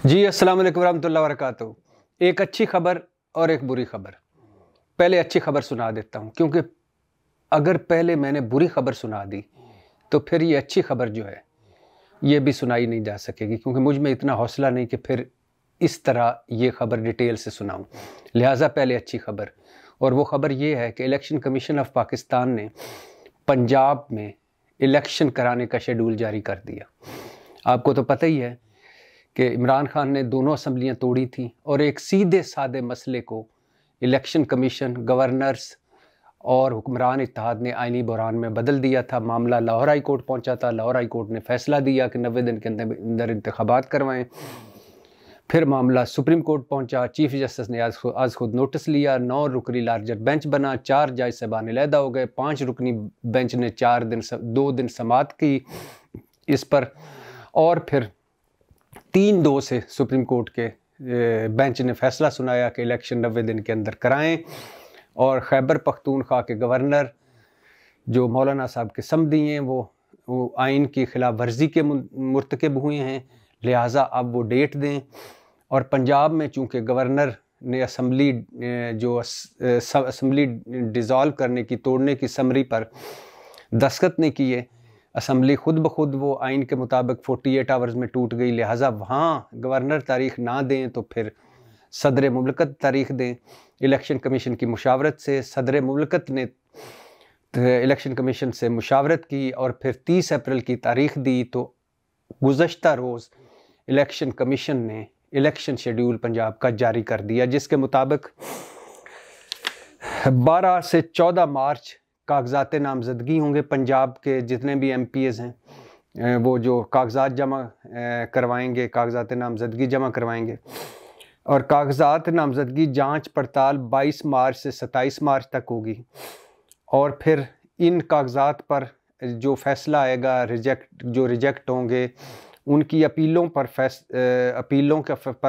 जी अस्सलाम वालेकुम रहमतुल्लाहि व बरकातहू। एक अच्छी खबर और एक बुरी खबर। पहले अच्छी खबर सुना देता हूँ, क्योंकि अगर पहले मैंने बुरी खबर सुना दी तो फिर ये अच्छी खबर जो है ये भी सुनाई नहीं जा सकेगी, क्योंकि मुझ में इतना हौसला नहीं कि फिर इस तरह ये खबर डिटेल से सुनाऊं। लिहाजा पहले अच्छी खबर, और वो खबर ये है कि इलेक्शन कमीशन ऑफ पाकिस्तान ने पंजाब में इलेक्शन कराने का शेड्यूल जारी कर दिया। आपको तो पता ही है कि इमरान खान ने दोनों असम्बलियाँ तोड़ी थी और एक सीधे साधे मसले को इलेक्शन कमीशन, गवर्नर्स और हुक्मरान इत्तेहाद ने आईनी बहरान में बदल दिया था। मामला लाहौर हाई कोर्ट पहुँचा था। लाहौर हाई कोर्ट ने फैसला दिया कि 90 दिन के अंदर इंतखाबात करवाएं। फिर मामला सुप्रीम कोर्ट पहुंचा। चीफ जस्टिस ने आज खुद नोटिस लिया। 9 रुकनी लार्जर बेंच बना। 4 जज साहबान अलहदा हो गए। 5 रुकनी बेंच ने 2 दिन समाअत की इस पर, और फिर 3-2 से सुप्रीम कोर्ट के बेंच ने फैसला सुनाया कि इलेक्शन 90 दिन के अंदर कराएं। और खैबर पख्तूनख्वा के गवर्नर जो मौलाना साहब के समधी हैं वो आइन की खिलाफ वर्जी के मुर्तकब हुए हैं, लिहाजा अब वो डेट दें। और पंजाब में चूँकि गवर्नर ने असम्बली डिज़ोल्व करने की, तोड़ने की समरी पर दस्तखत नहीं किए, असम्बली खुद ब खुद वो आइन के मुताबिक 48 आवर्स में टूट गई। लिहाजा वहाँ गवर्नर तारीख ना दें तो फिर सदर मुमलकत तारीख दें। इलेक्शन कमीशन की मुशावरत से सदर मुमलकत ने इलेक्शन कमीशन से मुशावरत की और फिर 30 अप्रैल की तारीख दी। तो गुज़श्ता रोज़ इलेक्शन कमीशन ने इलेक्शन शेड्यूल पंजाब का जारी कर दिया, जिसके मुताबिक 12 से 14 मार्च कागजात नामजदगी होंगे। पंजाब के जितने भी MPs हैं वो जो कागजात जमा करवाएंगे, कागजात नामजदगी जमा करवाएंगे। और कागजात नामजदगी जांच पड़ताल 22 मार्च से 27 मार्च तक होगी। और फिर इन कागजात पर जो फैसला आएगा, रिजेक्ट होंगे, उनकी अपीलों पर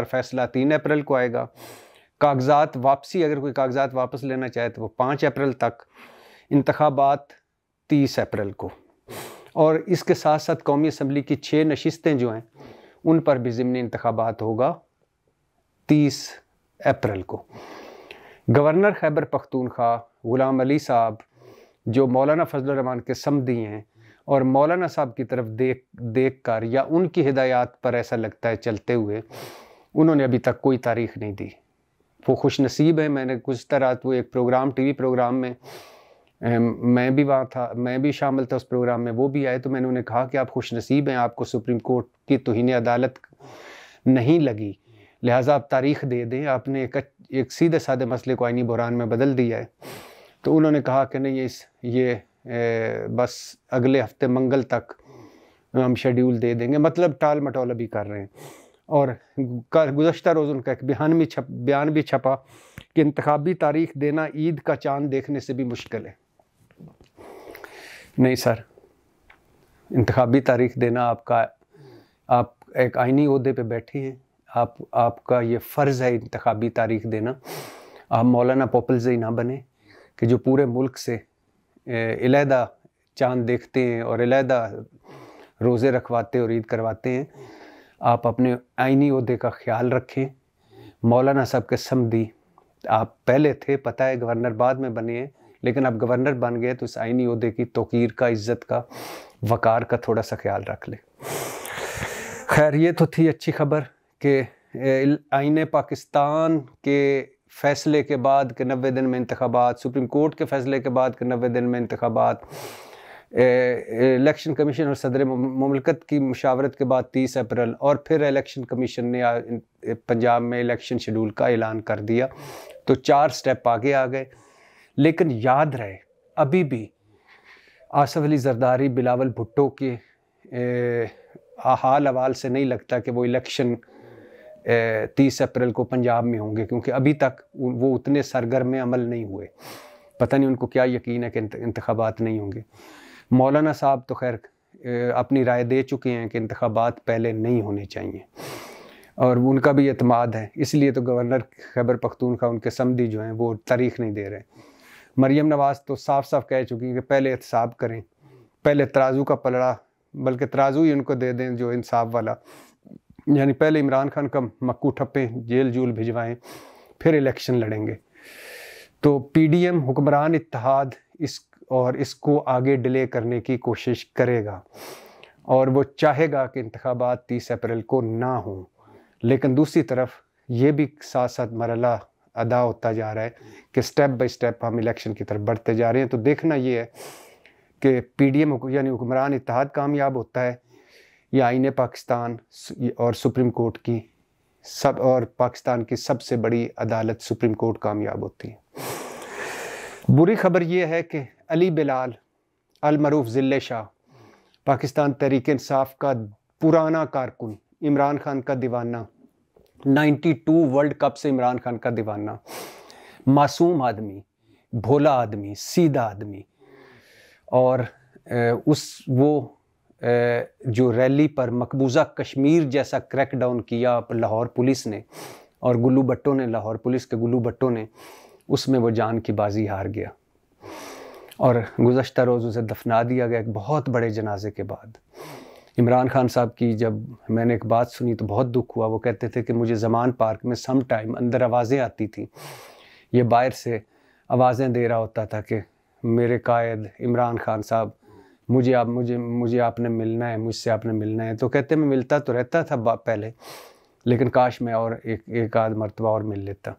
फैसला 3 अप्रैल को आएगा। कागजात वापसी, अगर कोई कागजात वापस लेना चाहे तो वो 5 अप्रैल तक। इंतखाबात 30 अप्रैल को। और इसके साथ साथ कौमी असम्बली की 6 नशिस्तें जो हैं उन पर भी ज़िमनी इंतखाबात होगा 30 अप्रैल को। गवर्नर खैबर पख्तूनख्वा गुलाम अली साहब जो मौलाना फजल रहमान के समधी हैं, और मौलाना साहब की तरफ देख कर या उनकी हिदायत पर ऐसा लगता है चलते हुए, उन्होंने अभी तक कोई तारीख नहीं दी। वो खुश नसीब है। मैंने गुज़श्ता रात वो एक प्रोग्राम, TV प्रोग्राम में मैं भी वहाँ था, मैं भी शामिल था उस प्रोग्राम में, वो भी आए, तो मैंने उन्हें कहा कि आप खुश नसीब हैं, आपको सुप्रीम कोर्ट की तौहीन अदालत नहीं लगी, लिहाजा आप तारीख दे दें। आपने एक सीधे साधे मसले को आईनी बहरान में बदल दिया है। तो उन्होंने कहा कि नहीं, ये बस अगले हफ्ते मंगल तक हम शेड्यूल दे देंगे, मतलब टाल मटोल भी कर रहे हैं। और गुज़श्ता रोज़ उनका एक बयान भी छपा कि इंतखाबी तारीख देना ईद का चांद देखने से भी मुश्किल है। नहीं सर, इंतखाबी तारीख देना आप एक आईनी ओहदे पे बैठे हैं, आपका ये फ़र्ज़ है इंतखाबी तारीख देना। आप मौलाना पोपलज़ई ना बने कि जो पूरे मुल्क से अलहदा चांद देखते हैं और अलहदा रोज़े रखवाते और ईद करवाते हैं। आप अपने आईनी ओहदे का ख्याल रखें। मौलाना साहब के समधी आप पहले थे, पता है, गवर्नर बाद में बने हैं, लेकिन अब गवर्नर बन गए तो इस आईनी ओहदे की तौकीर का, इज़्ज़त का, वक़ार का थोड़ा सा ख्याल रख ले। खैर, ये तो थी अच्छी खबर कि आईने पाकिस्तान के फ़ैसले के बाद के 90 दिन में इंतखाबात, सुप्रीम कोर्ट के फ़ैसले के बाद के 90 दिन में इंतखाबात, इलेक्शन कमीशन और सदर मुमलकत की मुशावरत के बाद 30 अप्रैल, और फिर इलेक्शन कमीशन ने पंजाब में इलेक्शन शेड्यूल का ऐलान कर दिया। तो 4 स्टेप आगे आ गए। लेकिन याद रहे, अभी भी आसफ अली जरदारी, बिलावल भुट्टो के हाल अहवाल से नहीं लगता कि वो इलेक्शन 30 अप्रैल को पंजाब में होंगे, क्योंकि अभी तक वो उतने सरगर्म अमल नहीं हुए। पता नहीं उनको क्या यकीन है कि इंतखाबात नहीं होंगे। मौलाना साहब तो खैर अपनी राय दे चुके हैं कि इंतखाबात पहले नहीं होने चाहिए, और उनका भी एतमाद है। इसलिए तो गवर्नर खैबर पख्तूनख्वा, उनके समधी जो हैं, वो तारीख नहीं दे रहे। मरियम नवाज़ तो साफ साफ कह चुकी हैं कि पहले एहतसाब करें, पहले तराजू का पलड़ा, बल्कि तराजू ही उनको दे दें जो इंसाफ वाला, यानी पहले इमरान खान का मक्कू ठप्पे जेल जूल भिजवाएं, फिर इलेक्शन लड़ेंगे। तो पीडीएम हुक्मरान इत्तेहाद इसको आगे डिले करने की कोशिश करेगा और वो चाहेगा कि इंतखाबात 30 अप्रैल को ना हो। लेकिन दूसरी तरफ ये भी साथ साथ मरहला अदा होता जा रहा है कि स्टेप बाय स्टेप हम इलेक्शन की तरफ बढ़ते जा रहे हैं। तो देखना ये है कि पीडीएम यानी हुक्मरान इत्तेहाद कामयाब होता है या आईने पाकिस्तान और सुप्रीम कोर्ट की और पाकिस्तान की सबसे बड़ी अदालत सुप्रीम कोर्ट कामयाब होती है। बुरी खबर ये है कि अली बिलाल अल मरूफ ज़िल्ले शाह, पाकिस्तान तहरीक इंसाफ का पुराना कारकुन, इमरान खान का दीवाना, 92 वर्ल्ड कप से इमरान खान का दीवाना, मासूम आदमी, भोला आदमी, सीधा आदमी, और जो रैली पर मकबूजा कश्मीर जैसा क्रैकडाउन किया लाहौर पुलिस ने और गुल्लू भट्टो ने, लाहौर पुलिस के गुल्लू भट्टो ने, उसमें वो जान की बाजी हार गया और गुज़श्ता रोज़ उसे दफना दिया गया एक बहुत बड़े जनाजे के बाद। इमरान खान साहब की जब मैंने एक बात सुनी तो बहुत दुख हुआ। वो कहते थे कि मुझे ज़मान पार्क में सम टाइम अंदर आवाज़ें आती थी, ये बाहर से आवाज़ें दे रहा होता था कि मेरे कायद इमरान खान साहब, मुझे आपने मिलना है, मुझसे आपने मिलना है। तो कहते मैं मिलता तो रहता था पहले, लेकिन काश मैं और एक आध मरतबा और मिल लेता।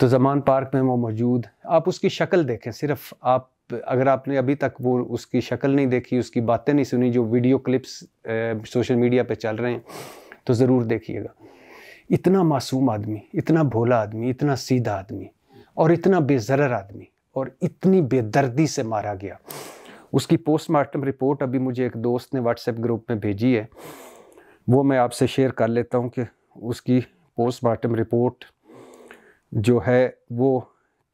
तो ज़मान पार्क में वो मौजूद, आप उसकी शक्ल देखें, सिर्फ आप अगर आपने अभी तक वो उसकी शक्ल नहीं देखी, उसकी बातें नहीं सुनी, जो वीडियो क्लिप्स सोशल मीडिया पे चल रहे हैं, तो ज़रूर देखिएगा। इतना मासूम आदमी, इतना भोला आदमी, इतना सीधा आदमी और इतना बेज़रर आदमी और इतनी बेदर्दी से मारा गया। उसकी पोस्टमार्टम रिपोर्ट अभी मुझे एक दोस्त ने व्हाट्सएप ग्रुप में भेजी है, वो मैं आपसे शेयर कर लेता हूँ कि उसकी पोस्टमार्टम रिपोर्ट जो है वो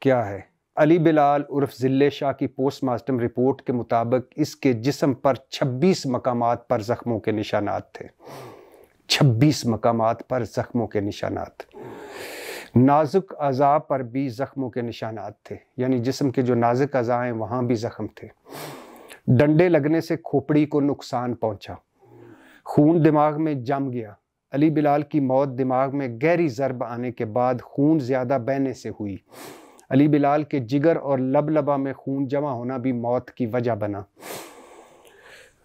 क्या है। अली बिलाल उर्फ ज़िल्ले शाह की पोस्टमार्टम रिपोर्ट के मुताबिक इसके जिस्म पर 26 मकामात पर ज़ख्मों के निशानात थे। 26 मकामात पर ज़ख्मों के निशानात, नाजुक अज़ा पर भी ज़ख्मों के निशानात थे, यानी जिस्म के जो नाजुक अज़ा हैं वहाँ भी ज़ख्म थे। डंडे लगने से खोपड़ी को नुकसान पहुँचा, खून दिमाग में जम गया। अली बिलाल की मौत दिमाग में गहरी ज़रब आने के बाद खून ज़्यादा बहने से हुई। अली बिलाल के जिगर और लबलबा में खून जमा होना भी मौत की वजह बना।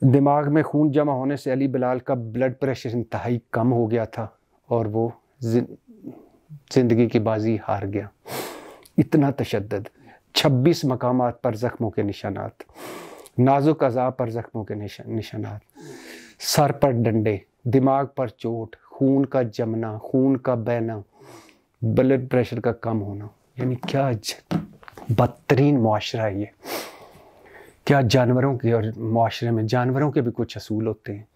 दिमाग में खून जमा होने से अली बिलाल का ब्लड प्रेशर इंतहाई कम हो गया था और वो ज़िंदगी की बाजी हार गया। इतना तशद्दुद, 26 मकामात पर ज़ख्मों के निशानात, नाजुक अज़ा पर ज़ख्मों के निशानात, सर पर डंडे, दिमाग पर चोट, खून का जमना, खून का बहना, ब्लड प्रेशर का कम होना। यानी क्या बदतरीन मुआशरा है ये। क्या जानवरों के, और मुआशरे में जानवरों के भी कुछ असूल होते हैं।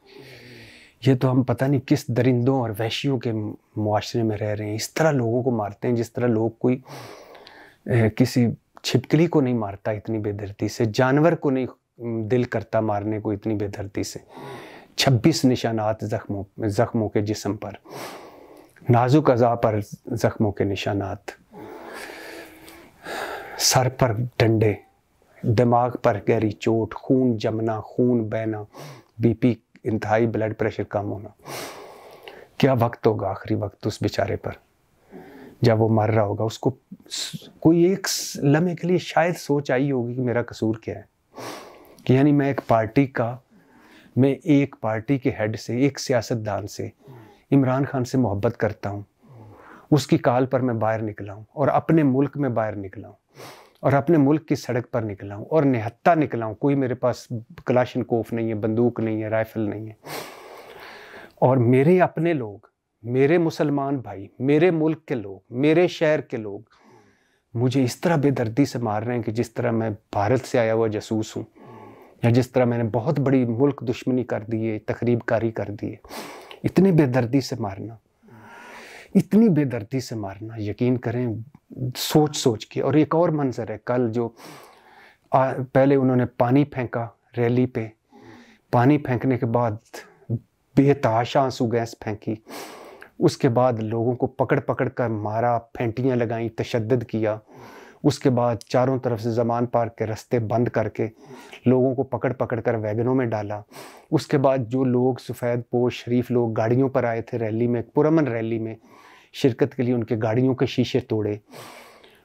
ये तो हम पता नहीं किस दरिंदों और वहशियों के मुआशरे में रह रहे हैं। इस तरह लोगों को मारते हैं जिस तरह लोग कोई किसी छिपकली को नहीं मारता इतनी बेदर्दी से, जानवर को नहीं दिल करता मारने को इतनी बेदर्दी से। 26 निशानात ज़ख्मों के जिस्म पर, नाजुक अज़ा पर ज़ख्मों के निशानात, सर पर डंडे, दिमाग पर गहरी चोट, खून जमना, खून बहना, बीपी इंतहाई, ब्लड प्रेशर कम होना। क्या वक्त होगा, आखिरी वक्त उस बेचारे पर जब वो मर रहा होगा। उसको कोई एक लम्हे के लिए शायद सोच आई होगी कि मेरा कसूर क्या है, कि यानी मैं एक पार्टी के हेड से, एक सियासतदान से, इमरान खान से मोहब्बत करता हूँ, उसकी कॉल पर मैं बाहर निकला हूँ और अपने मुल्क में बाहर निकला हूँ और अपने मुल्क की सड़क पर निकला हूँ और निहत्ता निकला हूँ। कोई मेरे पास कलाशनकोफ नहीं है, बंदूक नहीं है, राइफल नहीं है, और मेरे अपने लोग, मेरे मुसलमान भाई, मेरे मुल्क के लोग, मेरे शहर के लोग मुझे इस तरह बेदर्दी से मार रहे हैं कि जिस तरह मैं भारत से आया हुआ जासूस हूँ, या जिस तरह मैंने बहुत बड़ी मुल्क दुश्मनी कर दी है, तकरीबकारी कर दी है। इतनी बेदर्दी से मारना, इतनी बेदर्दी से मारना, यकीन करें सोच सोच के। और एक और मंजर है, कल जो पहले उन्होंने पानी फेंका रैली पे, पानी फेंकने के बाद बेतहाशा आंसू गैस फेंकी, उसके बाद लोगों को पकड़ पकड़ कर मारा, फेंटियाँ लगाई, तशद्दुद किया, उसके बाद चारों तरफ से ज़मान पार्क के रास्ते बंद करके लोगों को पकड़ पकड़ कर वैगनों में डाला। उसके बाद जो लोग सफ़ेद पोश शरीफ लोग गाड़ियों पर आए थे रैली में, पुरअमन रैली में शिरकत के लिए, उनके गाड़ियों के शीशे तोड़े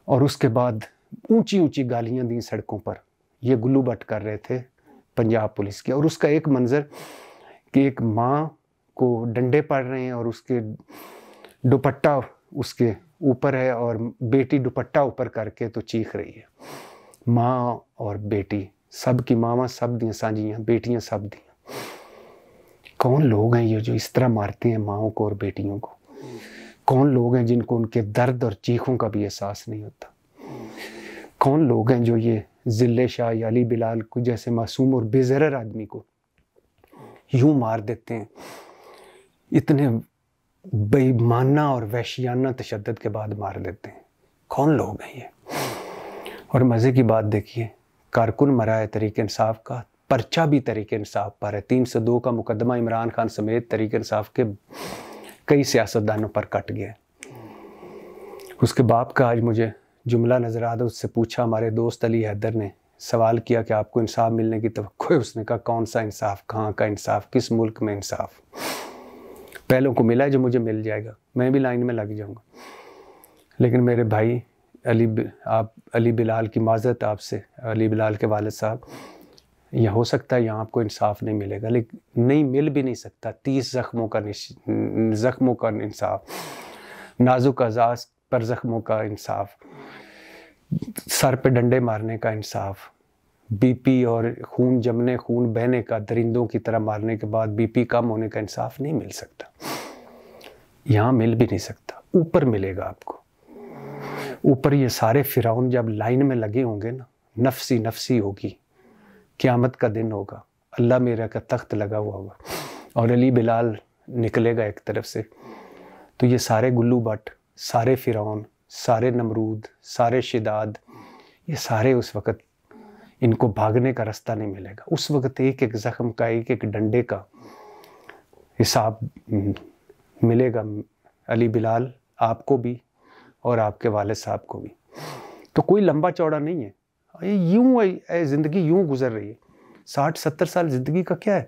और उसके बाद ऊंची ऊंची गालियां दी सड़कों पर। ये गुल्लू भट्ट कर रहे थे पंजाब पुलिस के। और उसका एक मंज़र कि एक माँ को डंडे पड़ रहे हैं और उसके दुपट्टा उसके ऊपर है और बेटी दुपट्टा ऊपर करके तो चीख रही है। माँ और बेटी, सब की मामा सब दियाँ साझियाँ, बेटियाँ सब दियाँ। कौन लोग हैं ये जो इस तरह मारते हैं माओं को और बेटियों को? कौन लोग हैं जिनको उनके दर्द और चीखों का भी एहसास नहीं होता? कौन लोग हैं जो ये जिले शाह या अली बिलाल को जैसे मासूम और बेज़रर आदमी को यूं मार देते हैं, इतने बेईमाना और वहशियाना तशद्दुद के बाद मार देते हैं? कौन लोग हैं ये? और मज़े की बात देखिए, कारकुन मरा है तहरीक इंसाफ का, पर्चा भी तहरीक इंसाफ पर है। 302 का मुकदमा इमरान खान समेत तहरीक इंसाफ के कई सियासतदानों पर कट गया। उसके बाप का आज मुझे जुमला नज़र आ रहा, उससे पूछा, हमारे दोस्त अली हैदर ने सवाल किया कि आपको इंसाफ मिलने की तवक्को है? उसने कहा कौन सा इंसाफ, कहाँ का इंसाफ, किस मुल्क में इंसाफ? पहलों को मिला है जो मुझे मिल जाएगा, मैं भी लाइन में लग जाऊंगा। लेकिन मेरे भाई आप अली बिलाल की माजरत आपसे, अली बिलाल के वालिद साहब, यह हो सकता है यहाँ आपको इंसाफ नहीं मिलेगा, लेकिन नहीं मिल भी नहीं सकता। 30 ज़ख्मों का इंसाफ, नाजुक अज़ाज़ पर ज़ख्मों का इंसाफ, सर पे डंडे मारने का इंसाफ, बीपी और खून जमने, खून बहने का, दरिंदों की तरह मारने के बाद बीपी कम होने का इंसाफ नहीं मिल सकता। यहाँ मिल भी नहीं सकता, ऊपर मिलेगा आपको। ऊपर ये सारे फिरौन जब लाइन में लगे होंगे ना, नफसी नफसी होगी, क़यामत का दिन होगा, अल्लाह मेरा का तख्त लगा हुआ होगा और अली बिलाल निकलेगा एक तरफ से, तो ये सारे गुल्लू भट्ट, सारे फिरौन, सारे नमरूद, सारे शिदाद, ये सारे उस वक़्त इनको भागने का रास्ता नहीं मिलेगा। उस वक़्त एक एक ज़ख्म का, एक एक डंडे का हिसाब मिलेगा अली बिलाल आपको भी और आपके वालिद साहब को भी। तो कोई लंबा चौड़ा नहीं है, ये यूं ज़िंदगी यूं गुजर रही है। 60-70 साल ज़िंदगी का क्या है,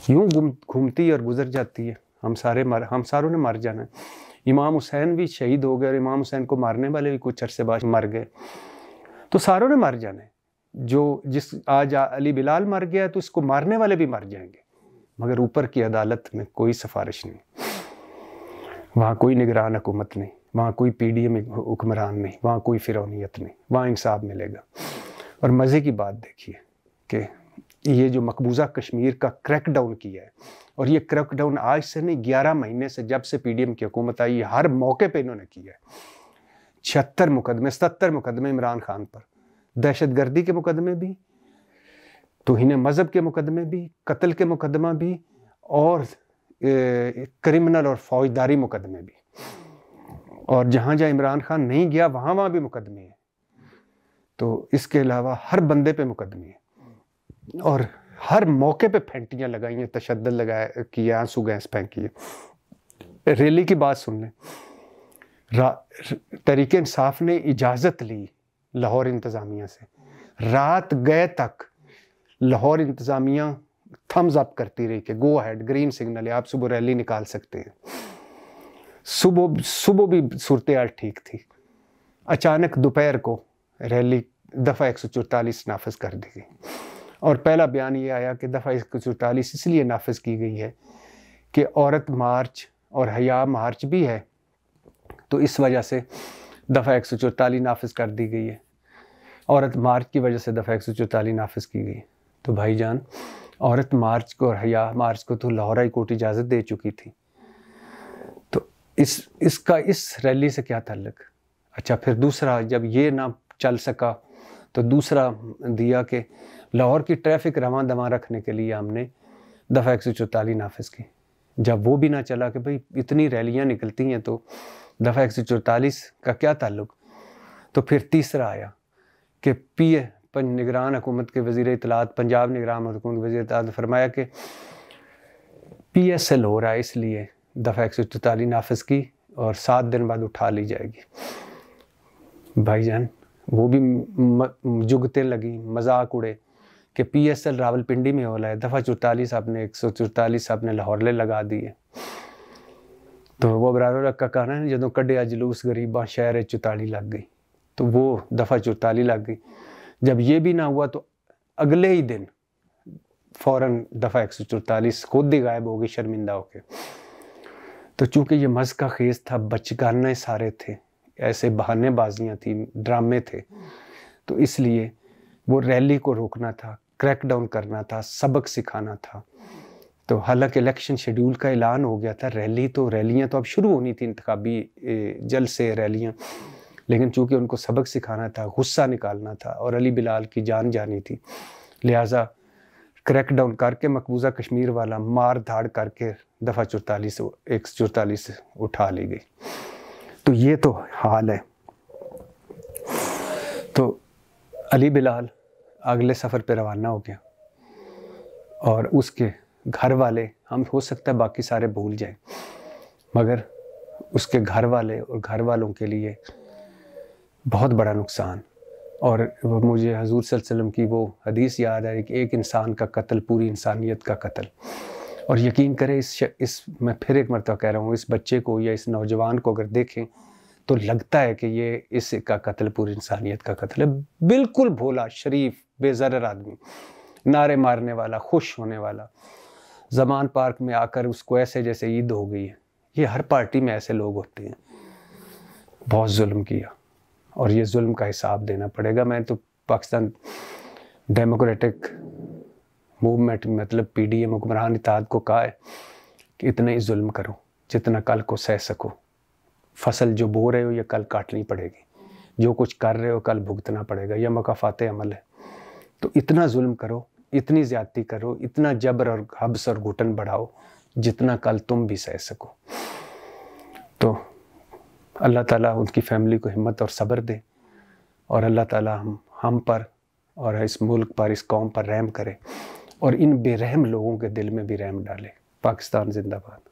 यूं घूमती और गुजर जाती है। हम सारों ने मर जाना है। इमाम हुसैन भी शहीद हो गए और इमाम हुसैन को मारने वाले भी कुछ अरसे बाद मर गए, तो सारों ने मर जाना है। आज अली बिलाल मर गया तो इसको मारने वाले भी मर जाएंगे, मगर ऊपर की अदालत में कोई सिफारिश नहीं, वहाँ कोई निगरान हुकूमत नहीं, वहाँ कोई पीडीएम हुक्मरान नहीं, वहाँ कोई फिरौनियत नहीं, वहाँ इंसाफ मिलेगा। और मज़े की बात देखिए कि ये जो मकबूजा कश्मीर का क्रैकडाउन किया है, और ये क्रैकडाउन आज से नहीं 11 महीने से, जब से पीडीएम की हुकूमत आई, हर मौके पे इन्होंने किया है। 76 मुकदमे 77 मुकदमे इमरान खान पर, दहशतगर्दी के मुकदमे भी, तौहीन मज़हब के मुकदमे भी, कत्ल के मुकदमा भी, और क्रिमिनल और फौजदारी मुकदमे भी। और जहाँ जहाँ इमरान खान नहीं गया वहाँ वहाँ भी मुकदमे हैं। तो इसके अलावा हर बंदे पे मुकदमे हैं और हर मौके पे फेंटियाँ लगाई हैं, तशद्दुद लगाया किया, आंसू गैस फेंकी है। रैली की बात सुन लें, तहरीक इंसाफ ने इजाज़त ली लाहौर इंतज़ामिया से, रात गए तक लाहौर इंतज़ामिया थम्स अप करती रही कि गो अहेड, ग्रीन सिग्नल है, आप सुबह रैली निकाल सकते हैं। सुबह भी सूरत हाल ठीक थी। अचानक दोपहर को रैली दफ़ा 144 नाफिज कर दी गई और पहला बयान ये आया कि दफ़ा 144 इसलिए नाफिज की गई है कि औरत मार्च और हया मार्च भी है, तो इस वजह से दफ़ा 144 नाफिज कर दी गई है। औरत मार्च की वजह से दफ़ा 144 नाफिज की गई। तो भाईजान, औरत मार्च को और हया मार्च को तो लाहौर हाई कोर्ट इजाज़त दे चुकी थी, तो इसका इस रैली से क्या ताल्लुक? अच्छा, फिर दूसरा, जब ये ना चल सका तो दूसरा दिया कि लाहौर की ट्रैफिक रवां दवां रखने के लिए हमने दफ़ा 144 नाफिज की। जब वो भी ना चला कि भाई इतनी रैलियाँ निकलती हैं तो दफ़ा 144 का क्या ताल्लुक, तो फिर तीसरा आया कि निगरान हुकूमत के वज़ीर इत्तलात, पंजाब निगरान हुकूमत के वज़ीर इत्तलात ने फरमाया कि PSL हो रहा है, इसलिए दफ़ा 144 नाफिज की और 7 दिन बाद उठा ली जाएगी। भाईजान, वो भी जुगते लगी, मजाक उड़े कि PSL रावलपिंडी में होला है, दफ़ा 44 आपने 144 आपने लाहौर ले लगा दी है। तो वो बराबर का कहना है जो कढ़िया जलूस गरीबा शहर 44 लग गई, तो वो दफ़ा 44 लग गई। जब ये भी ना हुआ तो अगले ही दिन फ़ौरन दफ़ा 144 खुद ही गायब हो गई शर्मिंदा होके। तो चूँकि ये मज़ का खेज़ था, बचगाने सारे थे, ऐसे बहानेबाजियाँ थी, ड्रामे थे, तो इसलिए वो रैली को रोकना था, क्रैकडाउन करना था, सबक सिखाना था। तो हालांकि इलेक्शन शेड्यूल का ऐलान हो गया था, रैलियाँ तो अब शुरू होनी थी, इंतखाबी जलसे रैलियाँ, लेकिन चूँकि उनको सबक सिखाना था, गुस्सा निकालना था और अली बिलाल की जान जानी थी, लिहाजा क्रैकडाउन करके मकबूजा कश्मीर वाला मार धाड़ करके दफ़ा 144 उठा ली गई। तो ये तो हाल है। तो अली बिलाल अगले सफ़र पे रवाना हो गया और उसके घर वाले, हम हो सकता है बाकी सारे भूल जाएं, मगर उसके घर वाले और घर वालों के लिए बहुत बड़ा नुकसान। और मुझे हजूर सल्लल्लाहु अलैहि वसल्लम की वो हदीस याद है कि एक इंसान का कत्ल पूरी इंसानियत का कत्ल। और यकीन करें इस मैं फिर एक मरतबा कह रहा हूँ, इस बच्चे को या इस नौजवान को अगर देखें तो लगता है कि ये इसका कत्ल पूरी इंसानियत का कत्ल है। बिल्कुल भोला, शरीफ, बेज़रर आदमी, नारे मारने वाला, खुश होने वाला, ज़मान पार्क में आकर उसको ऐसे जैसे ईद हो गई है। ये हर पार्टी में ऐसे लोग होते हैं। बहुत जुल्म किया और ये जुल्म का हिसाब देना पड़ेगा। मैं तो पाकिस्तान डेमोक्रेटिक मूवमेंट मतलब PDM हुक्मरान इत्तेहाद को कहा है कि इतना ही जुल्म करो जितना कल को सह सको। फसल जो बो रहे हो ये कल काटनी पड़ेगी, जो कुछ कर रहे हो कल भुगतना पड़ेगा, यह मकाफाते अमल है। तो इतना जुल्म करो, इतनी ज़्यादती करो, इतना जबर और हब्स और घुटन बढ़ाओ जितना कल तुम भी सह सको। तो अल्लाह ताला उनकी फैमिली को हिम्मत और सब्र दे और अल्लाह ताला हम पर और इस मुल्क पर, इस कौम पर रहम करे और इन बेरहम लोगों के दिल में भी रहम डाले। पाकिस्तान जिंदाबाद।